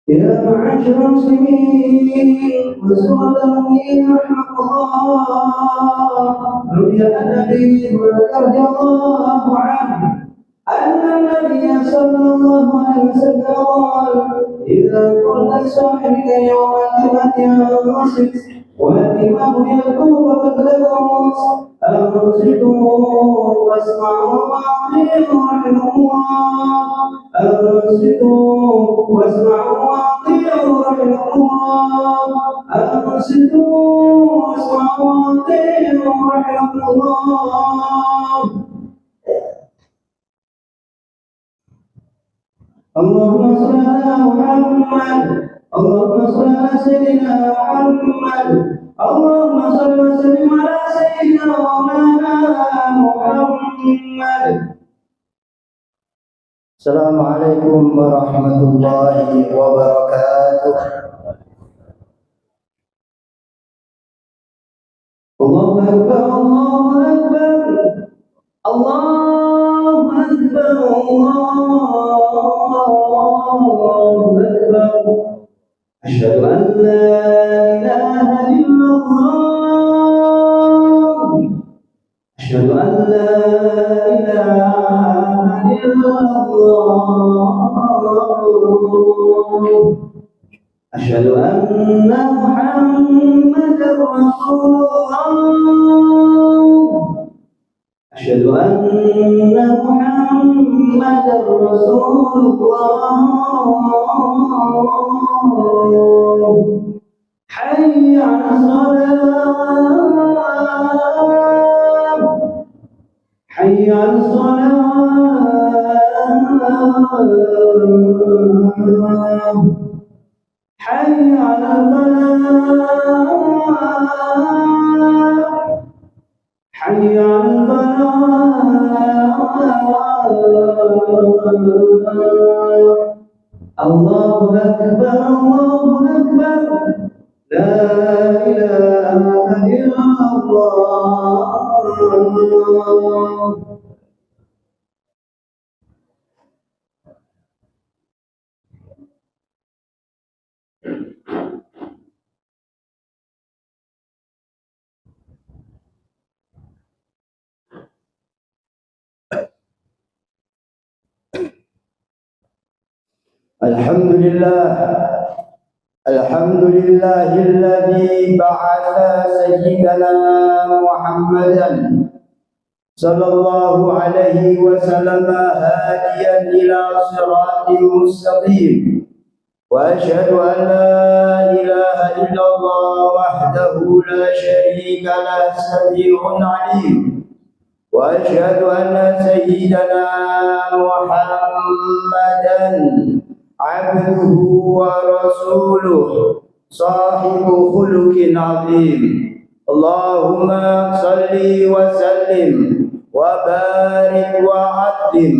يا معاشر المسلمين وسورة المؤمنين رحمه الله. روي عن أبي هريرة رضي الله عنه أن النبي صلى الله عليه وسلم قال: إذا قلت لصاحبك يوم القيامة أنصت والإمام يكون قبلكم أنصتوا واسمعوا وأطيعوا رحمه الله. أنصتوا واسمعوا وأطيعوا رحمه الله. أنصتوا واسمعوا وأطيعوا رحمه الله. اللهم صل على محمد. اللهم صل على سيدنا محمد. اللهم صل وسلم على سيدنا مولانا محمد. السلام عليكم ورحمة الله وبركاته. الله أكبر الله أكبر الله أكبر الله أكبر. أشهد أن لا إله إلا الله. أشهد أن لا إله إلا الله. أشهد أن محمدا رسول الله. أشهد أن محمدا رسول الله. حي على الصلاة. حي على الصلاة. حي على الفلاح. حي على الفلاح. الله أكبر الله أكبر. لا إله إلا الله. الحمد لله الذي بعث سيدنا محمدا صلى الله عليه وسلم هاديا إلى صراط مستقيم. وأشهد أن لا إله إلا الله وحده لا شريك له سميع عليم. وأشهد أن سيدنا محمدا عبده ورسوله صاحب خلق عظيم. اللهم صل وسلم وبارك وعظم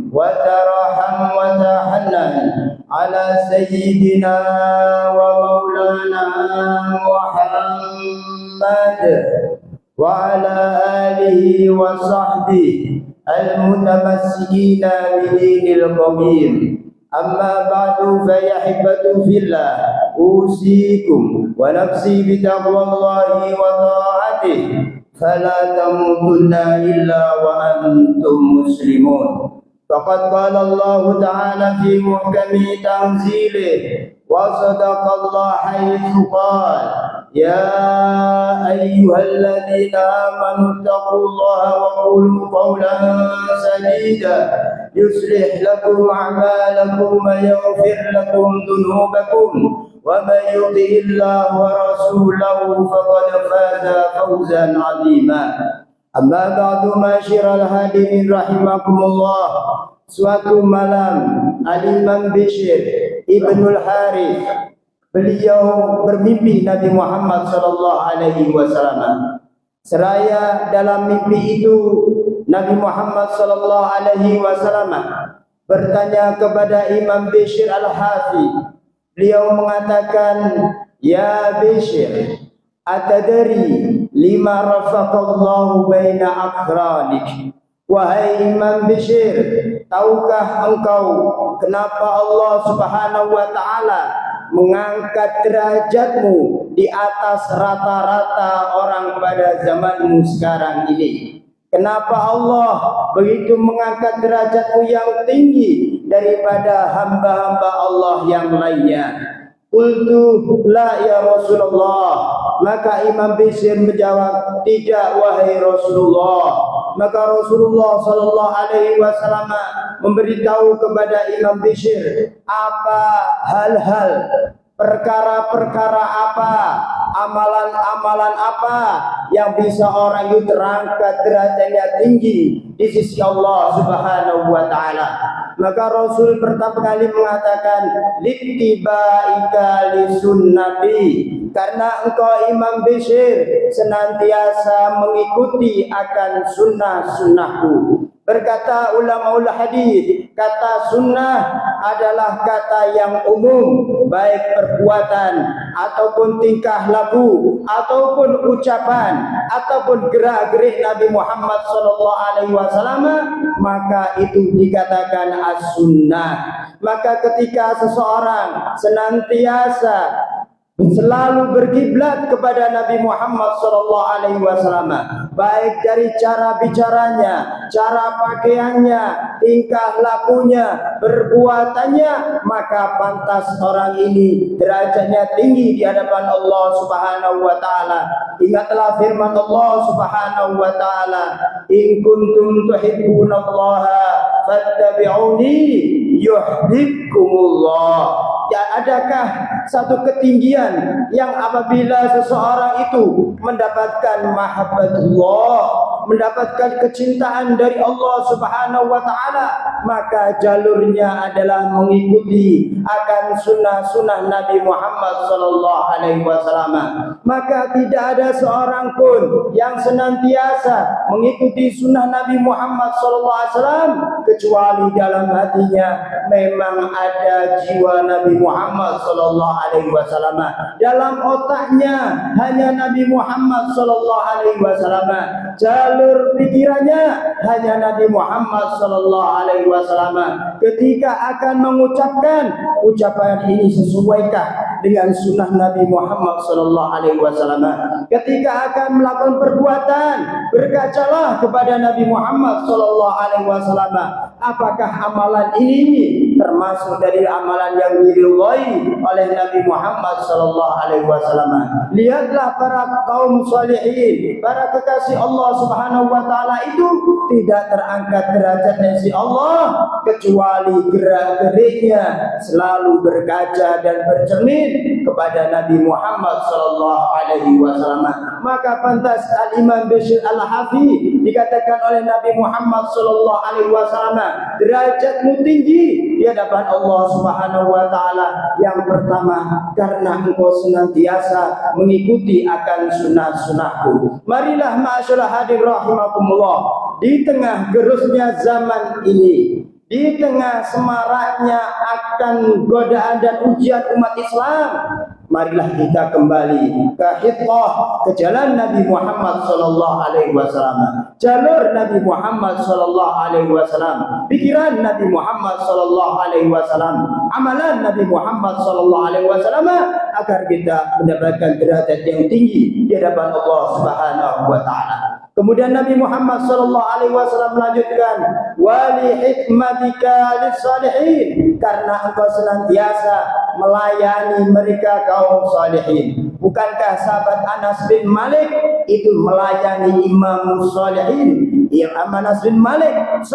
وترحم وتحنن على سيدنا ومولانا محمد وعلى آله وصحبه المتمسكين بدين القويم. أما بعد فيا أحبة في الله، أوصيكم ونفسي بتقوى الله وطاعته، فلا تموتن إلا وأنتم مسلمون. فقد قال الله تعالى في محكم تنزيله: وصدق الله حيث قال: يا أيها الذين آمنوا اتقوا الله وقولوا قولا سديدا يصلح لكم أعمالكم ويغفر لكم ذنوبكم، ومن يطع الله ورسوله فقد فاز فوزا عظيما. Amma ba'du masyiral hadirin rahimakumullah. Suatu malam Al-Imam Bishr Ibnul Harith, beliau bermimpi Nabi Muhammad sallallahu alaihi wasallam. Seraya dalam mimpi itu Nabi Muhammad sallallahu alaihi wasallam bertanya kepada Imam Bishr Al-Hafi. Beliau mengatakan, "Ya Bishr, atadari lima rafaqallahu baina akranik?" Wahai Imam Bishr, tahukah engkau kenapa Allah Subhanahu wa taala mengangkat derajatmu di atas rata-rata orang pada zamanmu sekarang ini? Kenapa Allah begitu mengangkat derajatmu yang tinggi daripada hamba-hamba Allah yang lainnya? Qultu la ya Rasulullah. Maka Imam Bishr menjawab, tidak wahai Rasulullah. Maka Rasulullah sallallahu alaihi wasallam memberitahu kepada Imam Bishr apa hal-hal, perkara-perkara apa, amalan-amalan apa yang bisa orang itu terangkat derajatnya tinggi di sisi Allah Subhanahu wa taala. Maka Rasul pertama kali mengatakan littibaika li sunnati, karena engkau Imam Bishr senantiasa mengikuti akan sunnah-sunnahku. Berkata ulama hadis, kata sunnah adalah kata yang umum, baik perbuatan ataupun tingkah laku ataupun ucapan ataupun gerak-gerik Nabi Muhammad SAW, maka itu dikatakan as-sunnah. Maka ketika seseorang senantiasa selalu berkiblat kepada Nabi Muhammad SAW, baik dari cara bicaranya, cara pakaiannya, tingkah lakunya, perbuatannya, maka pantas orang ini derajatnya tinggi di hadapan Allah Subhanahu wa taala. Ingatlah firman Allah Subhanahu wa taala, in kuntum tuhibbunallaha fattabi'uni yuhibbukumullah. Ya, adakah satu ketinggian yang apabila seseorang itu mendapatkan mahabbatullah, mendapatkan kecintaan dari Allah Subhanahu wa taala, maka jalurnya adalah mengikuti akan sunnah-sunnah Nabi Muhammad sallallahu alaihi wasallam. Maka tidak ada seorang pun yang senantiasa mengikuti sunnah Nabi Muhammad sallallahu alaihi wasallam kecuali dalam hatinya memang ada jiwa Nabi Muhammad sallallahu alaihi wasallam. Dalam otaknya hanya Nabi Muhammad sallallahu alaihi wasallam. Jalur pikirannya hanya Nabi Muhammad sallallahu alaihi wasallam. Ketika akan mengucapkan ucapan ini sesuaikah dengan sunnah Nabi Muhammad sallallahu alaihi wasallam? Ketika akan melakukan perbuatan, berkacalah kepada Nabi Muhammad sallallahu alaihi wasallam. Apakah amalan ini termasuk dari amalan yang diridhai oleh Nabi Muhammad sallallahu alaihi wasallam? Lihatlah para kaum salihin, para kekasih Allah Subhanahu wa taala itu tidak terangkat derajatnya si Allah kecuali gerak-geriknya selalu berkaca dan bercermin kepada Nabi Muhammad sallallahu alaihi wasallam. Maka pantas Al-Imam Bishr Al-Hafi dikatakan oleh Nabi Muhammad sallallahu alaihi wasallam, derajatmu tinggi di hadapan Allah Subhanahu wa taala. Yang pertama, karena engkau senantiasa mengikuti akan sunnah-sunnahku. Marilah ma'asyiral hadirin rahimakumullah, di tengah gerusnya zaman ini, di tengah semaraknya akan godaan dan ujian umat Islam, marilah kita kembali ke hithah, ke jalan Nabi Muhammad sallallahu alaihi wasallam, jalur Nabi Muhammad sallallahu alaihi wasallam, pikiran Nabi Muhammad sallallahu alaihi wasallam, amalan Nabi Muhammad sallallahu alaihi wasallam, agar kita mendapatkan derajat yang tinggi di hadapan Allah Subhanahu wa taala. Kemudian Nabi Muhammad sallallahu alaihi wasallam melanjutkan, wali hikmatika lis-salihin, karena engkau senantiasa melayani mereka kaum salihin. Bukankah sahabat Anas bin Malik itu melayani Imam Salihin? Anas bin Malik 10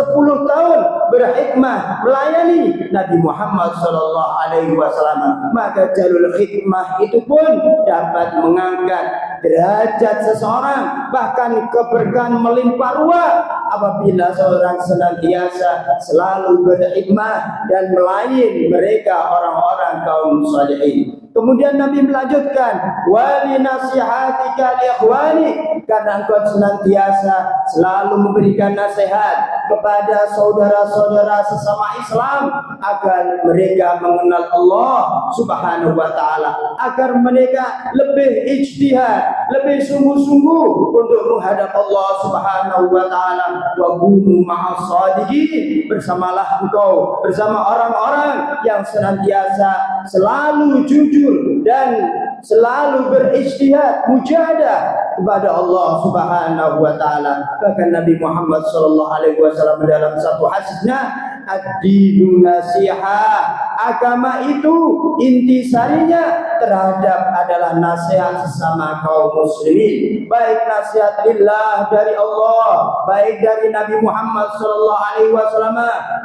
tahun berhikmah melayani Nabi Muhammad sallallahu alaihi wasallam. Maka jalur hikmah itu pun dapat mengangkat derajat seseorang, bahkan keberkahan melimpah ruah apabila seorang senantiasa selalu berhikmah dan melayani mereka orang-orang kaum salihin. Kemudian Nabi melanjutkan, wali nasihatika li ikhwani, karena engkau senantiasa selalu memberikan nasihat kepada saudara-saudara sesama Islam agar mereka mengenal Allah Subhanahu wa taala, agar mereka lebih ijtihad, lebih sungguh-sungguh untuk menghadap Allah Subhanahu wa taala. Wa kunu ma'as shadiqin, bersamalah engkau bersama orang-orang yang senantiasa selalu jujur dan selalu berijtihad, mujahadah kepada Allah Subhanahu wa taala. Bahkan Nabi Muhammad sallallahu alaihi wasallam dalam satu hadisnya, ad-dinu nasihah, agama itu intisarinya terhadap adalah nasihat sesama kaum muslimin, baik nasihat lillah dari Allah, baik dari Nabi Muhammad sallallahu alaihi wasallam,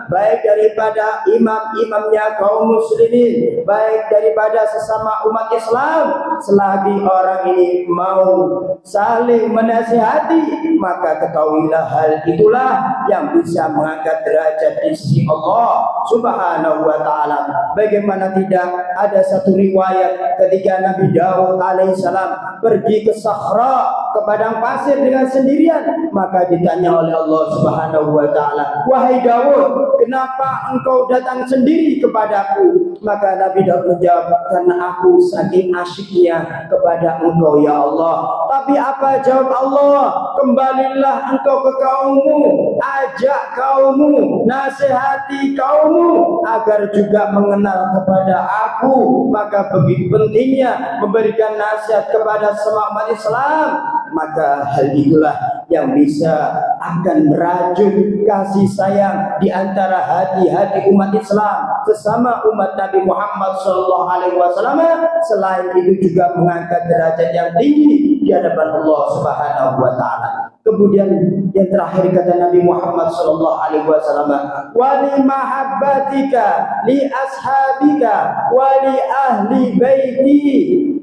baik daripada imam-imamnya kaum muslimin, baik daripada sesama umat Islam. Selagi orang ini mau saling menasihati, maka ketahuilah hal itulah yang bisa mengangkat derajat di sisi Allah Subhanahu wa taala. Bagaimana tidak, ada satu riwayat ketika Nabi Daud alaihissalam pergi ke Sahra, ke padang pasir dengan sendirian, maka ditanya oleh Allah Subhanahu wa taala, wahai Daud, kenapa engkau datang sendiri kepadaku? Maka Nabi Daud menjawab, karena aku saking asyiknya kepada engkau ya Allah. Tapi apa jawab Allah? Kembalilah engkau ke kaummu, ajak kaummu, nasihati kaummu agar juga mengenal kepada aku. Maka begitu pentingnya memberikan nasihat kepada semua umat Islam. Maka hal itulah yang bisa akan merajut kasih sayang di antara hati-hati umat Islam sesama umat Nabi Muhammad SAW. Selain itu juga mengangkat derajat yang tinggi di hadapan Allah Subhanahu wa taala. Kemudian yang terakhir kata Nabi Muhammad SAW, wali mahabbatika li ashabika wali ahli baiti.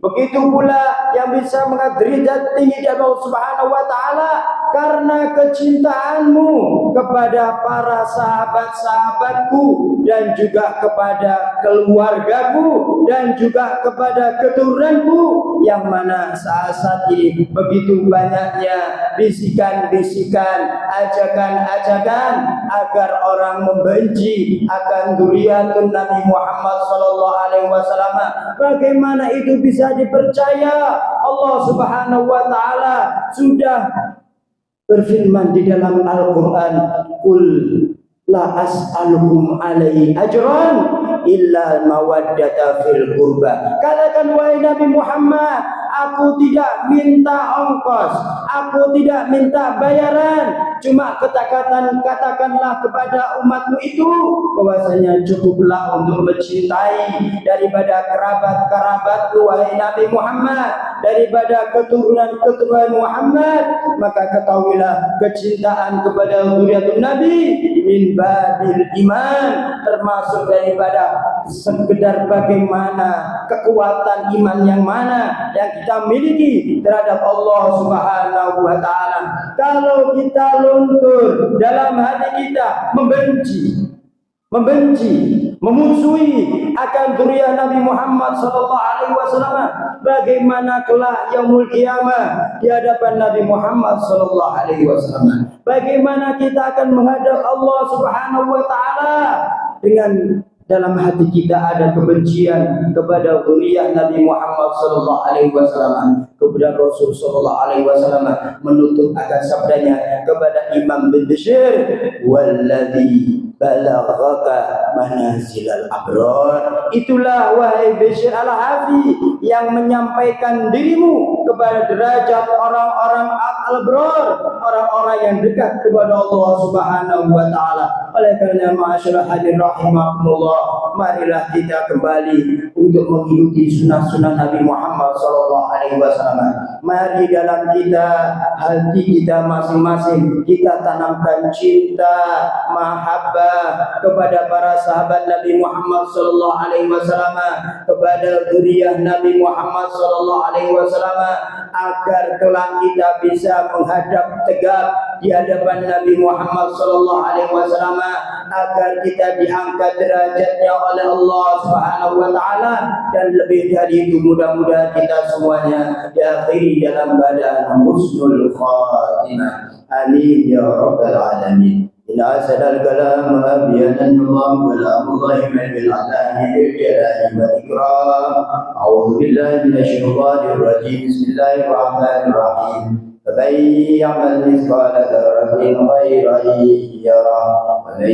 Begitu pula yang bisa mengangkat derajat tinggi di Allah Subhanahu wa taala karena kecintaanmu kepada para sahabat-sahabatku dan juga kepada keluargaku dan juga kepada keturunanku, yang mana saat ini begitu banyaknya bisikan-bisikan, ajakan-ajakan agar orang membenci akan dzurriyyatun Nabi Muhammad sallallahu alaihi wasallam. Bagaimana itu bisa dipercaya? Allah Subhanahu wa taala sudah berfirman di dalam Al-Quran, Qul la as'alukum alaihi ajran illa mawaddata fil qurba. Katakan wahai Nabi Muhammad, aku tidak minta ongkos, aku tidak minta bayaran, cuma katakanlah kepada umatmu itu bahwasanya cukuplah untuk mencintai daripada kerabat-kerabatku wahai Nabi Muhammad, daripada keturunan-keturunan Muhammad. Maka ketahuilah kecintaan kepada dzurriyyatun Nabi min babil iman, termasuk daripada sekedar bagaimana kekuatan iman yang mana yang kita miliki terhadap Allah Subhanahu wa taala. Kalau kita luntur dalam hati kita membenci, memusuhi akan dzurriyyah Nabi Muhammad sallallahu alaihi wasallam, bagaimana kelak yaumul qiyamah di hadapan Nabi Muhammad sallallahu alaihi wasallam? Bagaimana kita akan menghadap Allah Subhanahu wa taala dengan dalam hati kita ada kebencian kepada dzurriyyah Nabi Muhammad sallallahu alaihi wasallam? Kemudian Rasul sallallahu alaihi wasallam menutup akan sabdanya kepada Imam bin Bishr, walladzi balaghaka manazilal abrar. Itulah wahai Bishr al-Hafi yang menyampaikan dirimu kepada derajat orang-orang al-abrar, orang-orang yang dekat kepada Allah Subhanahu wa taala. Oleh karena ma'asyiral hadirin rahimakumullah, marilah kita kembali untuk mengikuti sunnah-sunnah Nabi Muhammad sallallahu alaihi wasallam. Mari dalam hati kita masing-masing kita tanamkan cinta, mahabbah kepada para sahabat Nabi Muhammad sallallahu alaihi wasallam, kepada dzurriyyah Nabi Muhammad sallallahu alaihi wasallam, agar kelak kita bisa menghadap tegak di hadapan Nabi Muhammad sallallahu alaihi wasallam agar kita diangkat derajatnya oleh Allah Subhanahu wa taala, dan lebih dari itu mudah-mudahan kita semuanya diakhiri dalam keadaan husnul khatimah. Amin ya rabbal alamin. إن أحسن الكلام أبينا النظام كلام الله من بالعدل بالجلال والإكرام. أعوذ بالله من الشيطان الرجيم. بسم الله الرحمن الرحيم. فمن يعمل مثقال ذرة خيرا يره ومن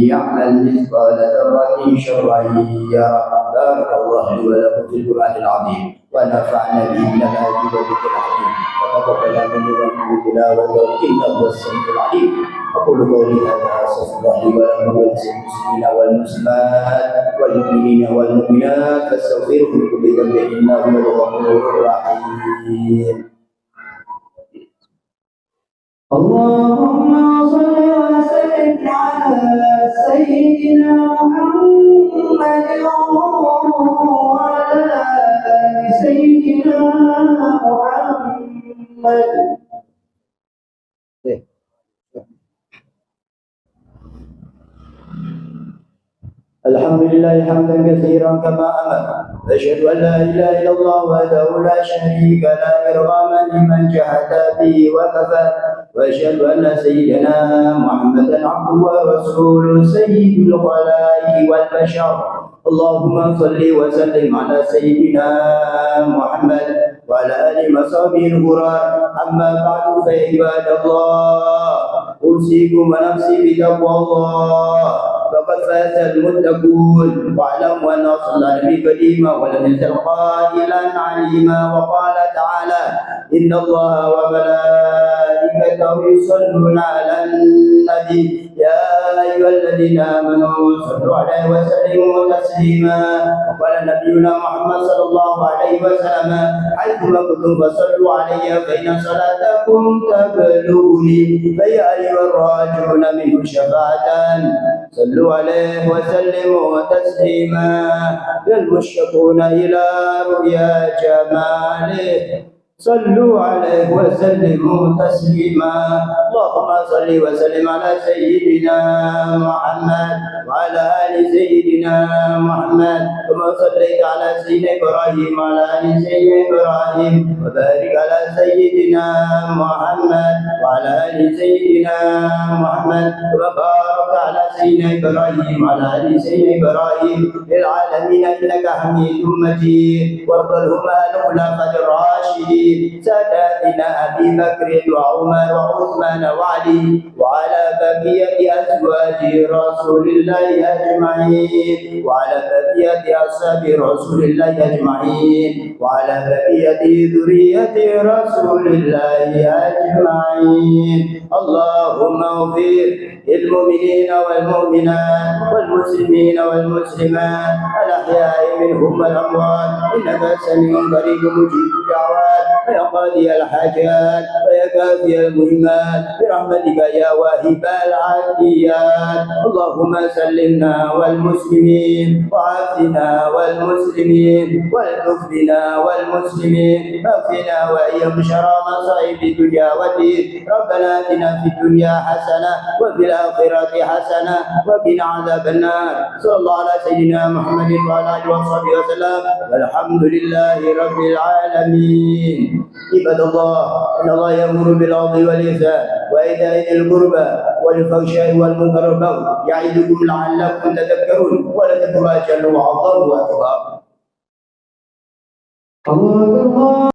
يعمل مثقال ذرة شرا يره. بارك الله لي ولكم في القرآن العظيم ونفعنا به من الآيات والذكر الحكيم وتقبل مني ومنكم تلاوته إنه هو السميع العليم. أقول قولي هذا أستغفر الله لي ولكم وللمسلمين والمسلمات والمؤمنين والمؤمنات فاستغفروه من كل ذنب إنه هو الغفور الرحيم. اللهم صل وسلم على سيدنا محمد وعلى آل سيدنا محمد. الحمد لله حمدا كثيرا كما أمر. أشهد أن لا إله إلا الله وحده لا شريك له إرغاما لمن جحد به وكفر. وأشهد أن سيدنا محمدا عبده ورسوله سيد الخلائق والبشر. اللهم صل وسلم على سيدنا محمد وعلى آله وصحبه الغرار. أما بعد فيا عباد الله أوصيكم ونفسي بتقوى الله فقد فاز المتقون. واعلموا أن رسول الله نبي قديما ولم يزل قائلا عليما وقال تعالى إن الله وملائكته يصلون على النبي يا أيها الذين آمنوا صلوا عليه وسلموا تسليما. وقال نبينا محمد صلى الله عليه وسلم حيثما كنتم فصلوا علي فإن صلاتكم تبلغني. فيا أيها الراجعون منه شفاعة صلوا عليه وسلموا تسليما. المشتاقون إلى رؤيا جماله صلوا عليه وسلموا تسليما. اللهم صل وسلم على سيدنا محمد وعلى آل سيدنا محمد كما صليت على سيدنا إبراهيم وعلى آل سيدنا إبراهيم وبارك على سيدنا محمد وعلى آل سيدنا محمد كما باركت على سيدنا إبراهيم وعلى آل سيدنا إبراهيم للعالمين إنك حميد مجيد. وارض اللهم عن الخلفاء الراشدين ساداتنا أبي بكر وعمر وعثمان وعلي وعلى بقية أزواج رسول الله أجمعين وعلى بقية أصحاب رسول الله أجمعين وعلى بقية ذرية رسول الله أجمعين. اللهم اغفر للمؤمنين والمؤمنات والمسلمين والمسلمات الأحياء منهم والأموات إنك سميع قريب مجيب الدعوات ويا قاضي الحاجات ويا كافي المهمات برحمتك يا واهب العافيات. اللهم سلمنا والمسلمين وعافنا والمسلمين والتف بنا والمسلمين واكفنا وإياهم شر مصائب الدنيا والدين. ربنا آتنا في الدنيا حسنة وفي الآخرة حسنة وقنا عذاب النار. صلى الله على سيدنا محمد وعلى آله وصحبه وسلم والحمد لله رب العالمين. عباد الله إن الله يأمر بالعدل والإحسان وإيتاء ذي القربى والفحشاء والمنكر والبغي يعظكم لعلكم تذكرون ولذكر الله جل وعلا أكبر. الله